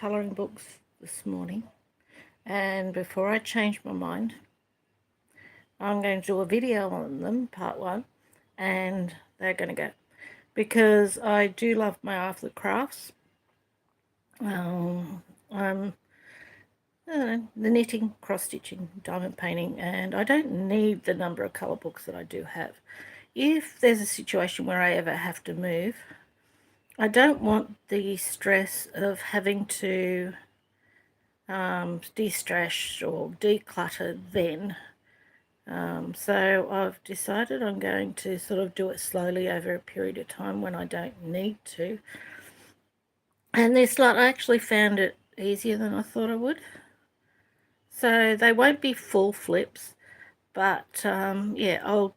colouring books this morning, and before I change my mind, I'm going to do a video on them, part one, and they're going to go, because I do love my art of crafts. I'm the knitting, cross-stitching, diamond painting, and I don't need the number of colour books that I do have. If there's a situation where I ever have to move, I don't want the stress of having to destash or declutter then. So I've decided I'm going to sort of do it slowly over a period of time when I don't need to. And this lot, I actually found it easier than I thought I would. So they won't be full flips, but yeah,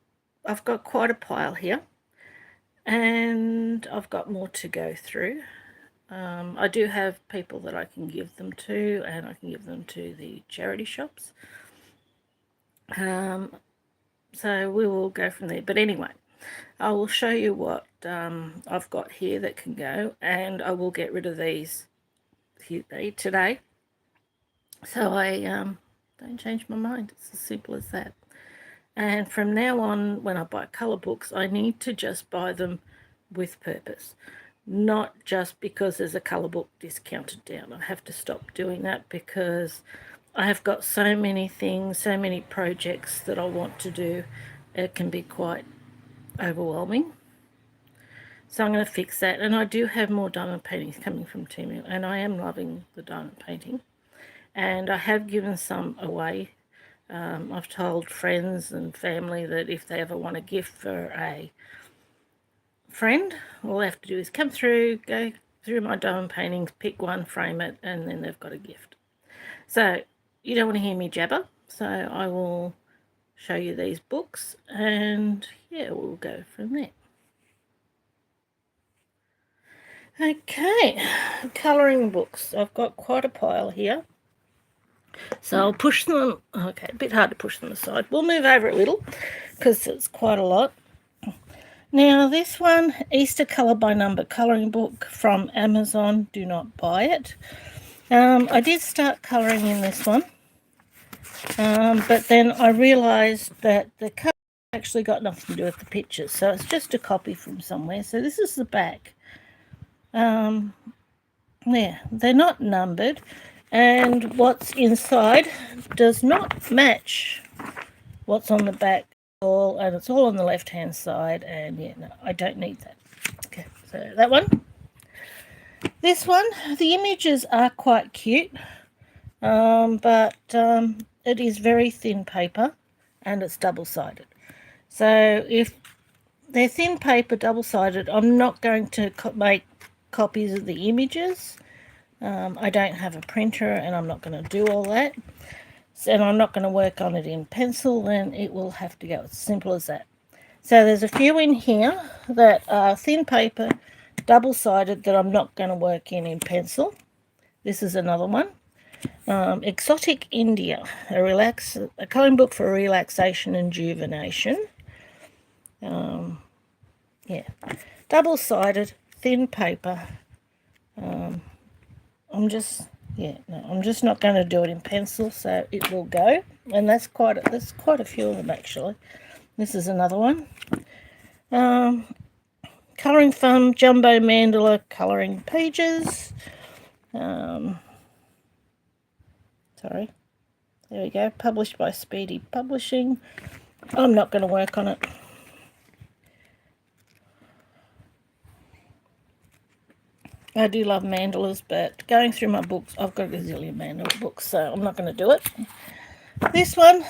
I've got quite a pile here, and I've got more to go through. I do have people that I can give them to, and I can give them to the charity shops. So we will go from there. But anyway, I will show you what I've got here that can go, and I will get rid of these today. So I don't change my mind. It's as simple as that. And from now on, when I buy colour books, I need to just buy them with purpose, not just because there's a colour book discounted down. I have to stop doing that because I have got so many things, so many projects that I want to do. It can be quite overwhelming. So I'm going to fix that. And I do have more diamond paintings coming from Temu, and I am loving the diamond painting. And I have given some away. I've told friends and family that if they ever want a gift for a friend, all they have to do is come through, go through my diamond paintings, pick one, frame it, and then they've got a gift. So you don't want to hear me jabber, so I will show you these books, and yeah, we'll go from there. Okay, colouring books. I've got quite a pile here. So I'll push them, okay, a bit hard to push them aside. We'll move over a little because it's quite a lot. Now this one, Easter Colour by Number colouring book from Amazon. Do not buy it. I did start colouring in this one, but then I realised that the cover actually got nothing to do with the pictures, so it's just a copy from somewhere. So this is the back. Yeah, they're not numbered, and what's inside does not match what's on the back at all, and it's all on the left hand side, and yeah, no, I don't need that. Okay, so that one. This one, the images are quite cute, but it is very thin paper and it's double-sided. So if they're thin paper, double-sided, I'm not going to make copies of the images. I don't have a printer, and I'm not going to do all that. And I'm not going to work on it in pencil, and it will have to go as simple as that. So there's a few in here that are thin paper, double-sided, that I'm not going to work in pencil. This is another one. Exotic India, a colouring book for relaxation and rejuvenation. Yeah, double-sided, thin paper. I'm just not going to do it in pencil, so it will go. And there's quite a few of them actually. This is another one. Colouring Fun Jumbo Mandala colouring pages. Sorry, there we go. Published by Speedy Publishing. I'm not going to work on it. I do love mandalas, but going through my books, I've got a gazillion mandala books, so I'm not going to do it. This one,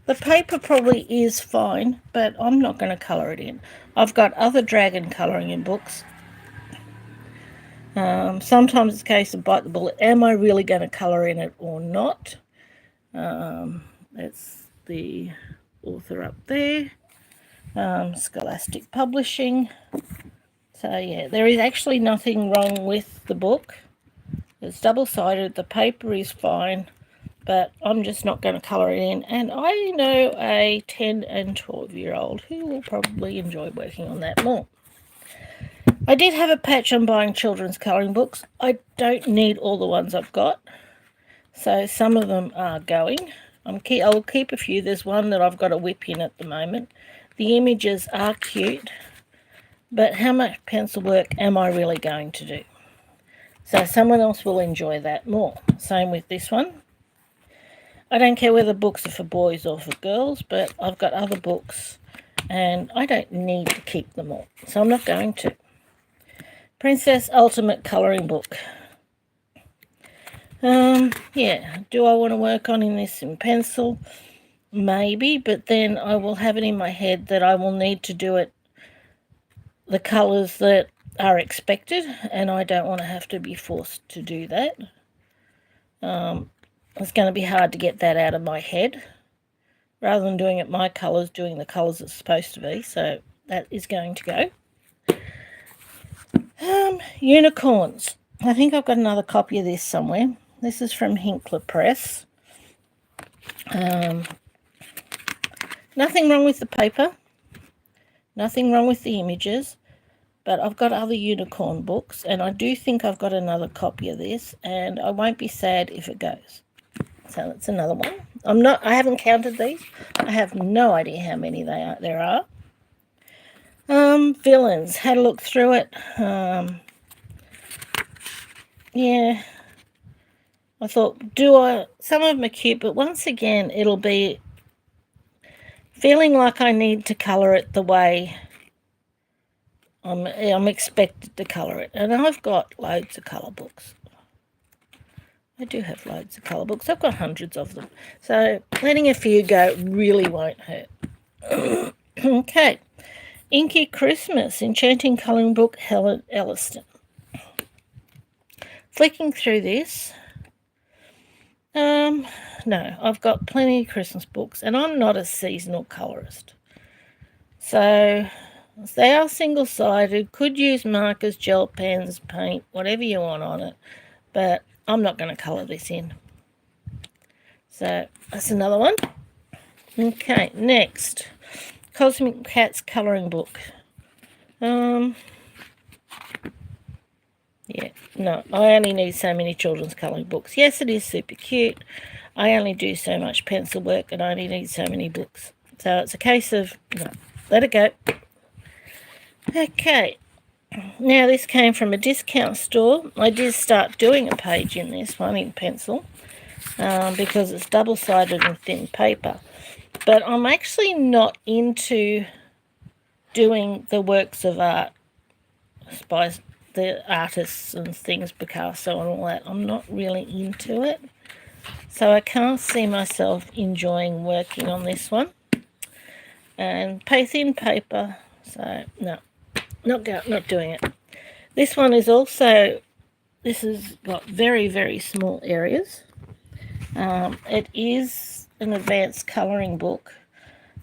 the paper probably is fine, but I'm not going to colour it in. I've got other dragon colouring in books. Sometimes it's a case of bite the bullet. Am I really going to colour in it or not? That's the author up there. Scholastic Publishing. So yeah, there is actually nothing wrong with the book. It's double-sided, the paper is fine, but I'm just not going to colour it in. And I know a 10 and 12-year-old who will probably enjoy working on that more. I did have a patch on buying children's colouring books. I don't need all the ones I've got, so some of them are going. I'll keep a few. There's one that I've got a whip in at the moment. The images are cute, but how much pencil work am I really going to do? So someone else will enjoy that more. Same with this one. I don't care whether books are for boys or for girls, but I've got other books and I don't need to keep them all, so I'm not going to. Princess Ultimate Colouring Book. Yeah, do I want to work on this in pencil? Maybe, but then I will have it in my head that I will need to do it the colours that are expected, and I don't want to have to be forced to do that. It's going to be hard to get that out of my head. Rather than doing it my colours, doing the colours it's supposed to be, so that is going to go. Unicorns. I think I've got another copy of this somewhere. This is from Hinkler Press. Nothing wrong with the paper. Nothing wrong with the images. But I've got other unicorn books, and I do think I've got another copy of this, and I won't be sad if it goes. So that's another one. I haven't counted these. I have no idea how many there are. Villains. Had a look through it. Yeah. I thought, some of them are cute, but once again, it'll be feeling like I need to colour it the way I'm expected to colour it. And I've got loads of colour books. I do have loads of colour books. I've got hundreds of them. So letting a few go really won't hurt. Okay. Inky Christmas, Enchanting Colouring Book, Helen Elliston. Flicking through this. No, I've got plenty of Christmas books, and I'm not a seasonal colourist. So they are single-sided, could use markers, gel pens, paint, whatever you want on it, but I'm not going to colour this in. So that's another one. Okay, next. Cosmic Cats Colouring Book. Yeah, no, I only need so many children's colouring books. Yes, it is super cute. I only do so much pencil work and I only need so many books. So it's a case of, no, let it go. Okay, now this came from a discount store. I did start doing a page in this one in pencil because it's double-sided and thin paper. But I'm actually not into doing the works of art by the artists and things, Picasso and all that. I'm not really into it. So I can't see myself enjoying working on this one. And thin paper, so no, not doing it. This one is also, this has got very, very small areas. It is an advanced colouring book,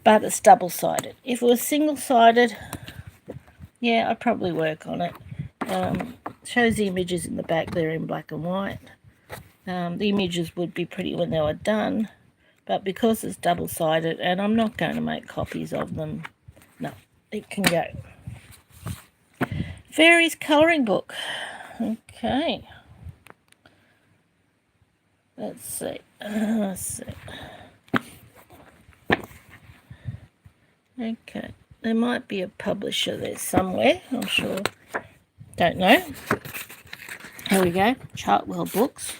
but it's double-sided. If it was single-sided, yeah, I'd probably work on it. Shows the images in the back there in black and white. The images would be pretty when they were done, but because it's double-sided and I'm not going to make copies of them, no, it can go. Fairies colouring book. Okay. Let's see. Okay. There might be a publisher there somewhere, I'm sure. Don't know. Here we go. Chartwell Books.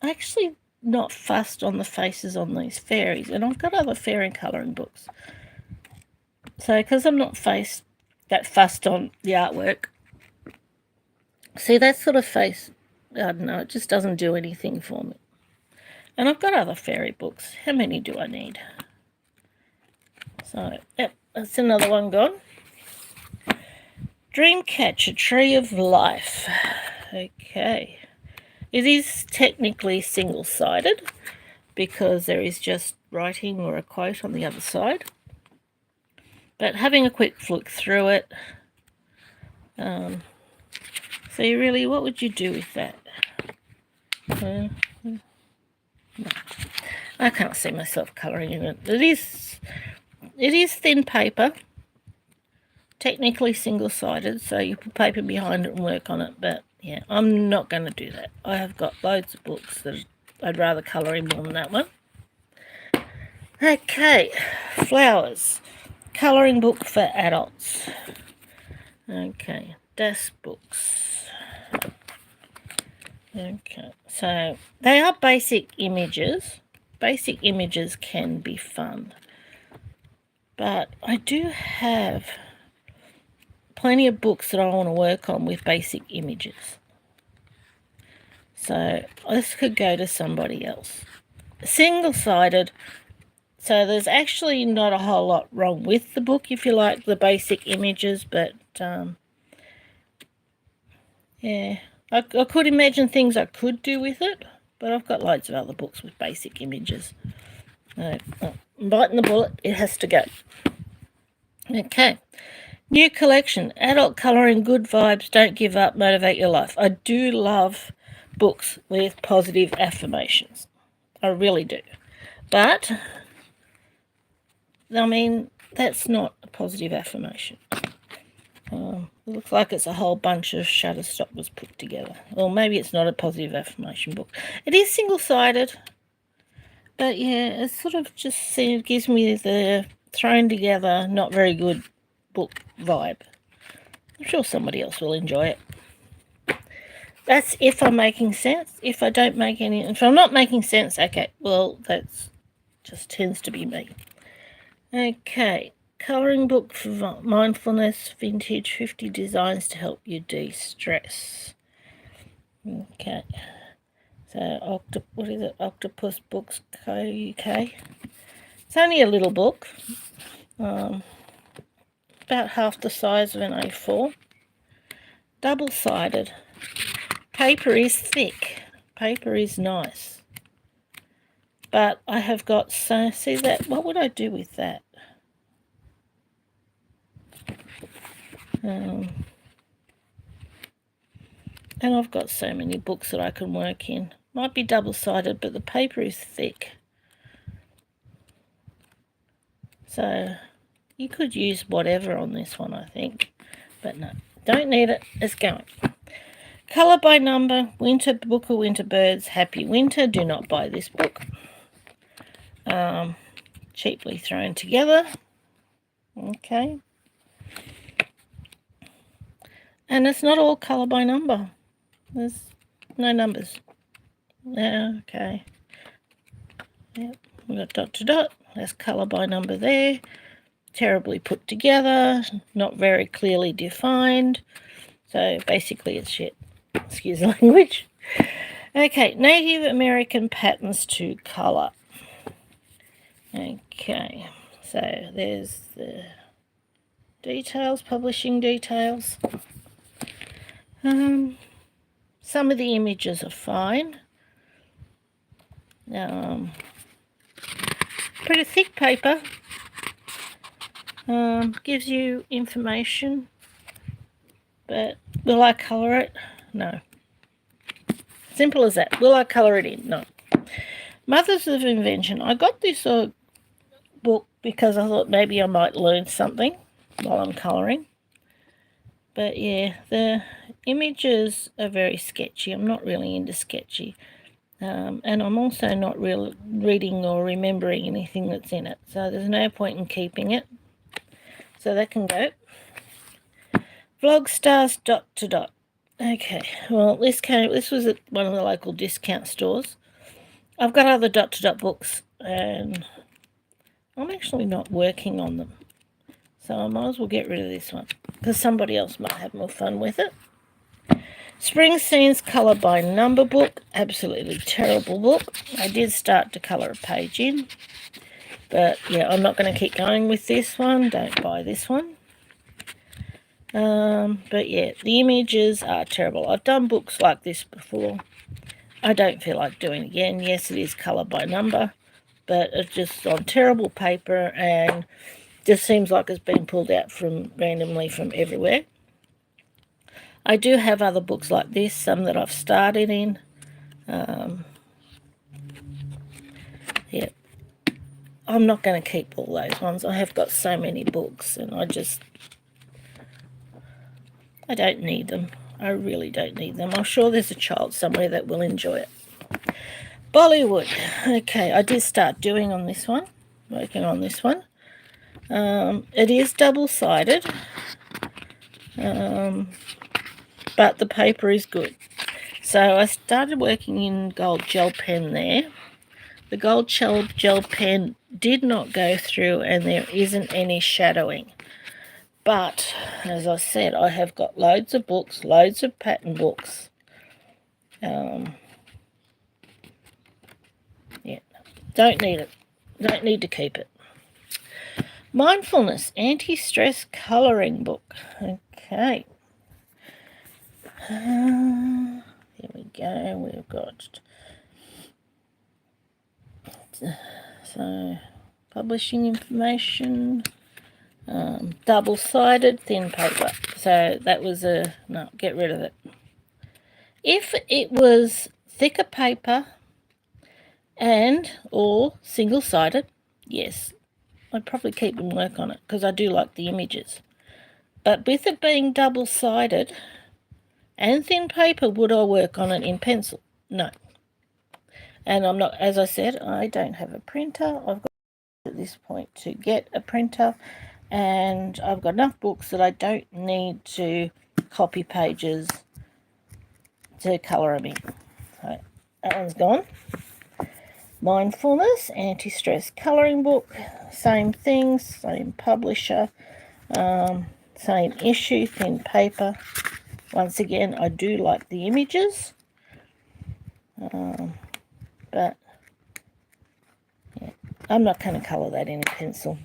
Actually not fussed on the faces on these fairies, and I've got other fairy colouring books. So because I'm not that fussed on the artwork, see that sort of face, I don't know, it just doesn't do anything for me. And I've got other fairy books. How many do I need? So, yep, that's another one gone. Dreamcatcher, Tree of Life. Okay. It is technically single-sided because there is just writing or a quote on the other side. But having a quick flick through it, so you really, what would you do with that? No. I can't see myself colouring in it. It is thin paper, technically single-sided, so you put paper behind it and work on it, but yeah, I'm not going to do that. I have got loads of books that I'd rather colour in more than that one. Okay, flowers. Colouring book for adults. Okay, desk books. Okay, so they are basic images. Basic images can be fun. But I do have plenty of books that I want to work on with basic images. So this could go to somebody else. Single-sided, so there's actually not a whole lot wrong with the book if you like the basic images, but yeah, I could imagine things I could do with it, but I've got loads of other books with basic images. I'm biting the bullet, it has to go. Okay. New collection, adult colouring, good vibes, don't give up, motivate your life. I do love books with positive affirmations. I really do. But, I mean, that's not a positive affirmation. It looks like it's a whole bunch of Shutterstoppers put together. Or maybe it's not a positive affirmation book. It is single-sided. But yeah, it sort of just gives me the thrown together, not very good book vibe. I'm sure somebody else will enjoy it. That's if I'm making sense. If I don't make any, if I'm not making sense, okay, well, that's just tends to be me. Okay, colouring book for mindfulness, vintage, 50 designs to help you de-stress. Okay, so what is it? Octopus Books Co. UK. It's only a little book, about half the size of an A4. Double-sided. Paper is thick. Paper is nice. But I have got, so see that, what would I do with that? And I've got so many books that I can work in. Might be double-sided, but the paper is thick. So you could use whatever on this one, I think. But no, don't need it. It's going. Colour by number, Winter Book of Winter Birds, Happy Winter. Do not buy this book. Cheaply thrown together. Okay. And it's not all colour by number. There's no numbers. Yeah, okay. Yep, we've got dot to dot. That's colour by number there. Terribly put together. Not very clearly defined. So basically it's shit. Excuse the language. Okay, Native American patterns to colour. Okay, so there's the details, publishing details. Some of the images are fine. Pretty thick paper. Gives you information, but will I colour it? No. Simple as that. Will I colour it in? No. Mothers of Invention. I got this book because I thought maybe I might learn something while I'm colouring. But yeah, the images are very sketchy. I'm not really into sketchy. And I'm also not really reading or remembering anything that's in it. So there's no point in keeping it. So that can go. Vlog Stars dot to dot. Okay, well, this was at one of the local discount stores. I've got other dot to dot books, and I'm actually not working on them. So I might as well get rid of this one, because somebody else might have more fun with it. Spring Scenes Colour by Number book. Absolutely terrible book. I did start to colour a page in. But, yeah, I'm not going to keep going with this one. Don't buy this one. But, yeah, the images are terrible. I've done books like this before. I don't feel like doing it again. Yes, it is colour by number. But it's just on terrible paper and just seems like it's been pulled out randomly from everywhere. I do have other books like this, some that I've started in. Yeah, I'm not going to keep all those ones. I have got so many books, and I just I don't need them. I really don't need them. I'm sure there's a child somewhere that will enjoy it. Bollywood. Okay, I did start doing on this one, working on this one. It is double-sided, but the paper is good. So I started working in gold gel pen there. The gold gel pen did not go through and there isn't any shadowing. But, as I said, I have got loads of books, loads of pattern books. Yeah, don't need it. Don't need to keep it. Mindfulness, anti-stress colouring book. Okay. Here we go. We've got... So, publishing information... double-sided thin paper. So that was a... No, get rid of it. If it was thicker paper and or single-sided, yes, I'd probably keep and work on it because I do like the images. But with it being double-sided and thin paper, would I work on it in pencil? No. And I'm not, as I said, I don't have a printer. I've got at this point to get a printer, and I've got enough books that I don't need to copy pages to colour them in. So that one's gone. Mindfulness, anti-stress colouring book, same things, same publisher, same issue, thin paper. Once again, I do like the images, but yeah, I'm not going to colour that in a pencil.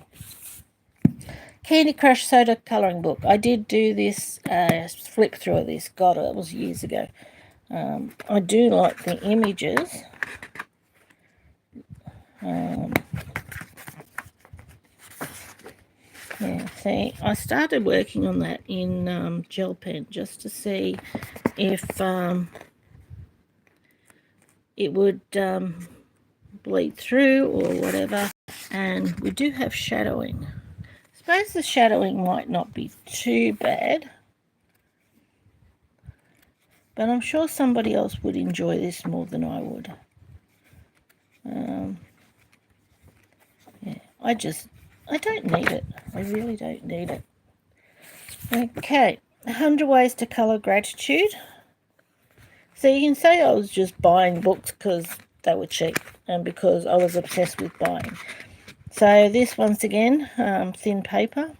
Candy Crush Soda colouring book. I did do this, flip through of this. God, that was years ago. I do like the images. Yeah, see, I started working on that in gel pen just to see if it would bleed through or whatever. And we do have shadowing. I suppose the shadowing might not be too bad, but I'm sure somebody else would enjoy this more than I would. Yeah, I don't need it. I really don't need it. Okay, 100 Ways to Colour Gratitude. So you can say I was just buying books because they were cheap and because I was obsessed with buying. So this, once again, thin paper.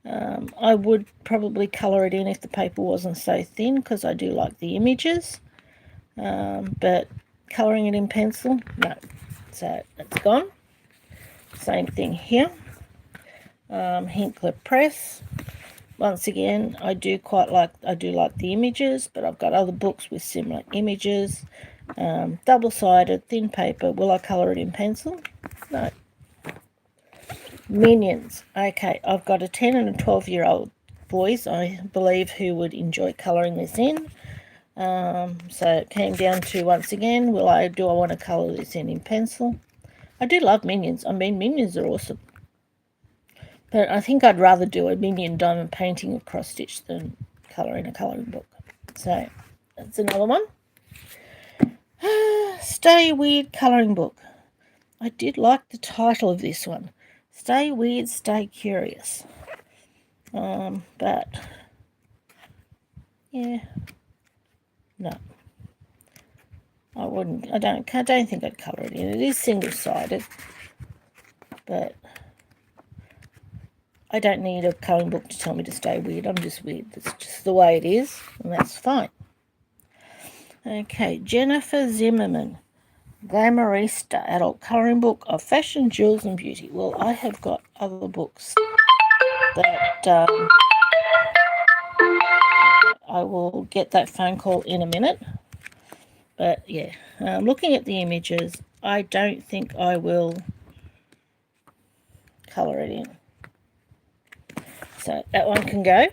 I would probably colour it in if the paper wasn't so thin because I do like the images. But colouring it in pencil, no. So that's gone. Same thing here. Hinkler Press. Once again, I do like the images, but I've got other books with similar images. Double-sided, thin paper. Will I colour it in pencil? No. Minions. Okay, I've got a 10 and a 12-year-old boys, I believe, who would enjoy colouring this in. So it came down to, once again, do I want to colour this in pencil? I do love Minions. I mean, Minions are awesome. But I think I'd rather do a Minion diamond painting of cross stitch than colour in a colouring book. So that's another one. Stay Weird colouring book. I did like the title of this one. Stay Weird, Stay Curious. But yeah, no, I wouldn't. I don't think I'd colour it in. It is single-sided, but I don't need a colouring book to tell me to stay weird. I'm just weird. That's just the way it is, and that's fine. Okay, Jennifer Zimmerman, Glamourista adult colouring book of fashion, jewels, and beauty. Well, I have got other books that I will get that phone call in a minute. But yeah, looking at the images, I don't think I will colour it in. So that one can go.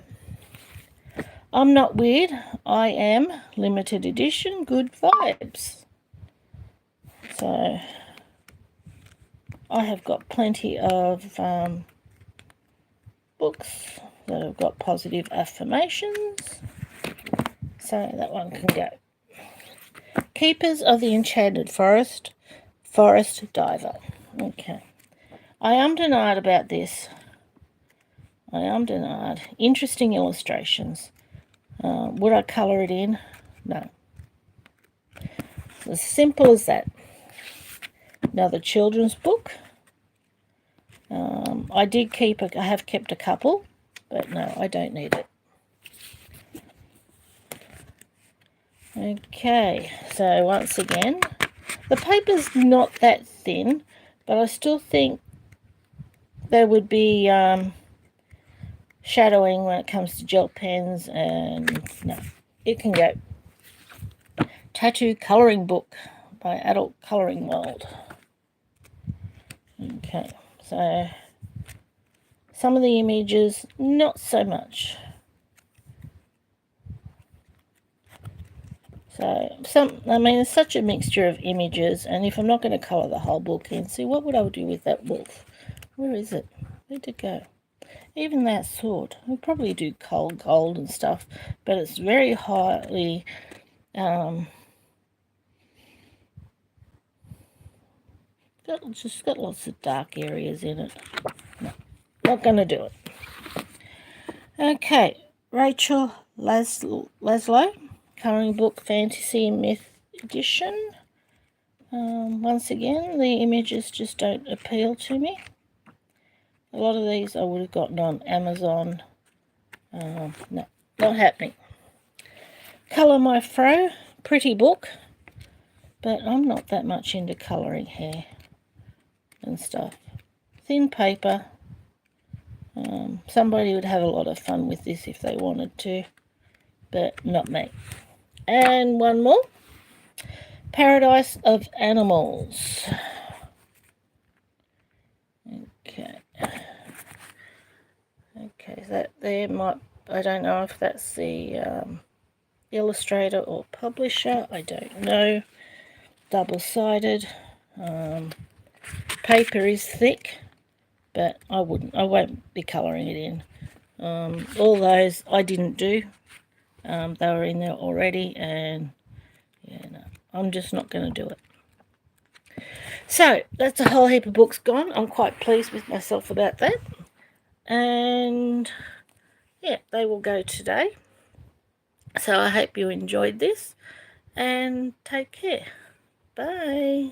I'm Not Weird, I Am limited edition, good vibes. So I have got plenty of books that have got positive affirmations. So that one can go. Keepers of the Enchanted Forest, Forest Diver. Okay. I denied about this. I denied. Interesting illustrations. Would I colour it in? No. As simple as that. Another children's book. I have kept a couple, but no, I don't need it. Okay, so once again, the paper's not that thin, but I still think there would be shadowing when it comes to gel pens, and no, it can go. Tattoo colouring book by Adult Colouring World. Okay, so some of the images, not so much. So it's such a mixture of images, and if I'm not going to colour the whole book in, see, what would I do with that wolf? Where is it? Where'd it go? Even that sword. I'll probably do cold gold and stuff, but it's very highly just got lots of dark areas in it. No, not going to do it. Okay, Rachel Laszlo, colouring book, Fantasy and Myth edition. Once again, the images just don't appeal to me. A lot of these I would have gotten on Amazon. No, not happening. Colour My Fro, pretty book, but I'm not that much into colouring hair and stuff. Thin paper. Somebody would have a lot of fun with this if they wanted to, but not me. And one more. Paradise of Animals. Okay, that there might, I don't know if that's the illustrator or publisher, I don't know. Double-sided. Paper is thick, but I won't be colouring it in. All those I didn't do. They were in there already, and yeah, no, I'm just not going to do it. So that's a whole heap of books gone. I'm quite pleased with myself about that. And yeah, they will go today. So I hope you enjoyed this, and take care. Bye.